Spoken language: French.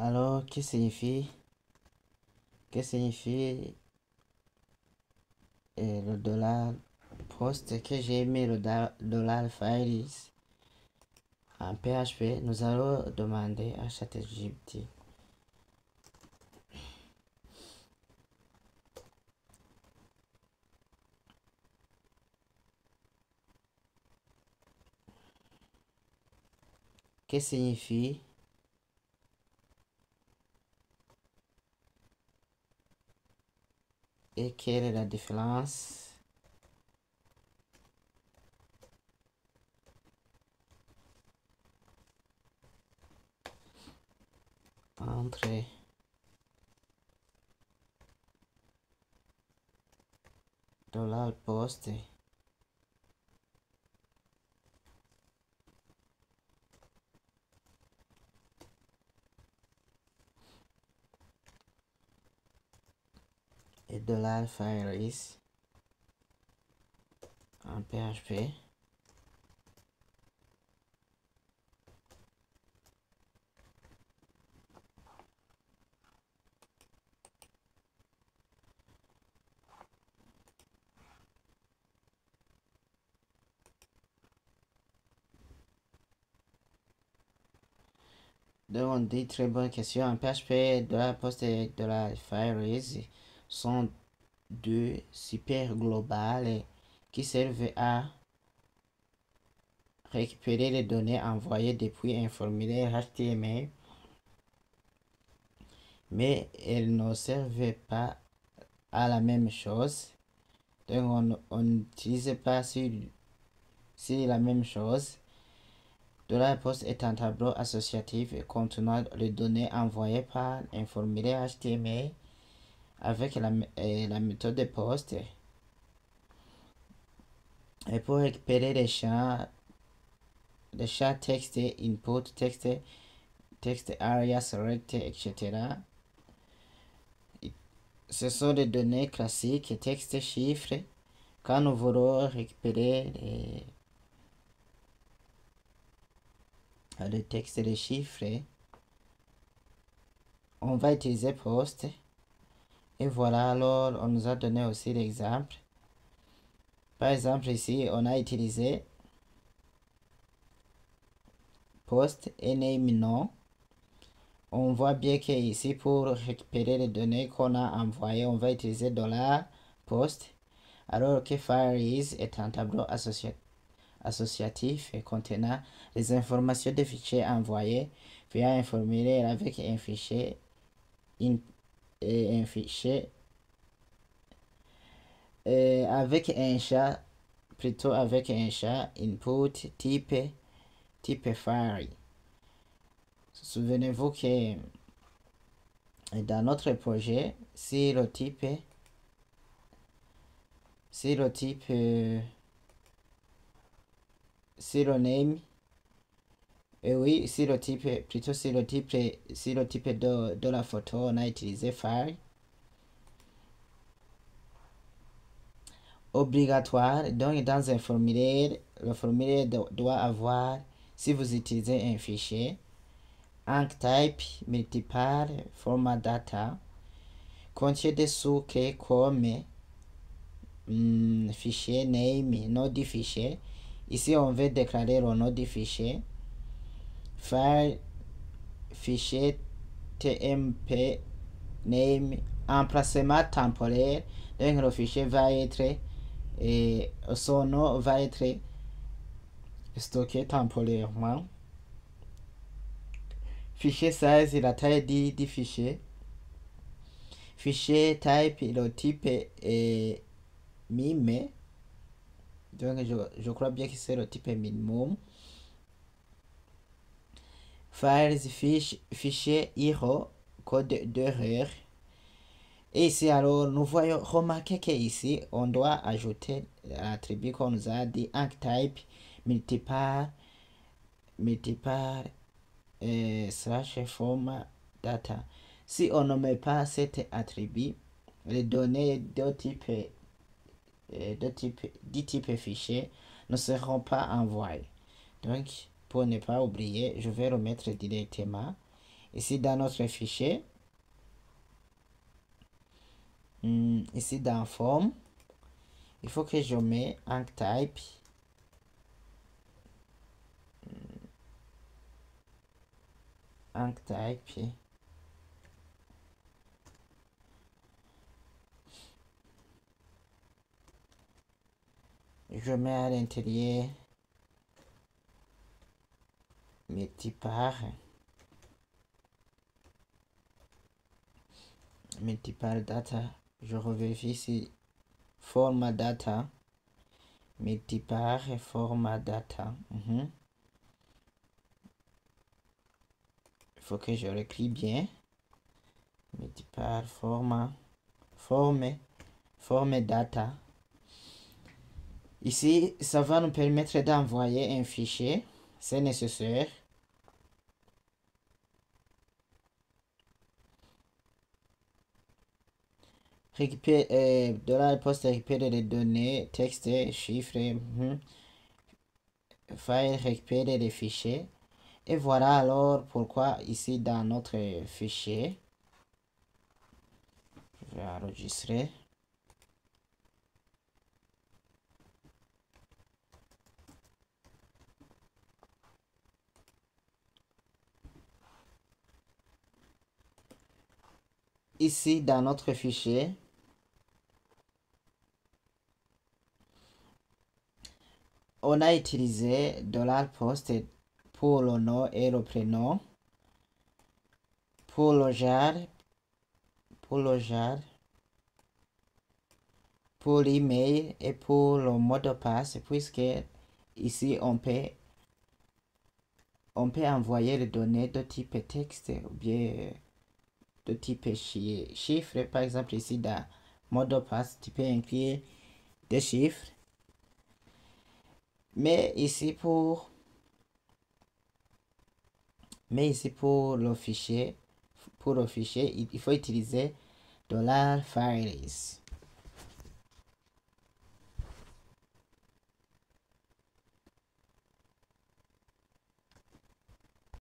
Alors, que signifie le dollar post que j'ai mis le dollar files en PHP? Nous allons demander à ChatGPT. Que signifie et quelle est la différence entre dollar post et dollar files en PHP? Donc on dit très bonne question. En PHP, post et files sont deux super globales qui servent à récupérer les données envoyées depuis un formulaire HTML, mais elles ne servent pas à la même chose. Donc on n'utilise pas sur la même chose. Post est un tableau associatif contenant les données envoyées par un formulaire HTML avec la méthode de post. Et pour récupérer les champs texte, input, texte area, select, etc. Ce sont des données classiques, texte, chiffres. Quand nous voulons récupérer le texte et les chiffres, on va utiliser post. Et voilà, alors on nous a donné aussi l'exemple. Par exemple, ici, on a utilisé post et name nom. On voit bien que ici, pour récupérer les données qu'on a envoyées, on va utiliser $post, alors que files est un tableau associatif et contenant les informations des fichiers envoyés via un formulaire avec un fichier avec un chat, plutôt avec un chat input type file. Souvenez-vous que dans notre projet, si le type name, et oui, si le type de la photo, on a utilisé file. Obligatoire, donc dans un formulaire, le formulaire doit avoir, si vous utilisez un fichier, type multiple format data, contient des sous-clés comme fichier name, nom du fichier. Ici, on veut déclarer le nom du fichier. File, fichier tmp name, emplacement temporaire. Donc, le fichier va être, et son nom va être stocké temporairement. Fichier size, la taille du fichier. Fichier type, le type est mime. Donc je crois bien que c'est le type minimum. Files, fichier IRO, code d'erreur. Et ici, alors, nous voyons, remarquez qu'ici, on doit ajouter l'attribut qu'on nous a dit, type multiple slash format data. Si on ne met pas cet attribut, les données de type fichier ne seront pas envoyées. Donc, pour ne pas oublier, je vais remettre directement Ici dans notre fichier, ici dans forme, il faut que je mette AncType. AncType. Je mets à l'intérieur multipart data. Je revérifie ici format data, multipart et format data. Il faut que je l'écris bien. Multipart format forme data. Ici, ça va nous permettre d'envoyer un fichier, c'est nécessaire. Récupérer, $post récupérer les données, texte, chiffres, file, récupérer les fichiers. Et voilà alors pourquoi ici dans notre fichier, je vais enregistrer. Ici dans notre fichier, on a utilisé $post pour le nom et le prénom, pour le genre, pour l'email et pour le mot de passe, puisque ici on peut envoyer les données de type texte ou bien de type chiffre. Par exemple ici dans mot de passe, tu peux inclure des chiffres. Mais ici pour le fichier, il faut utiliser $files.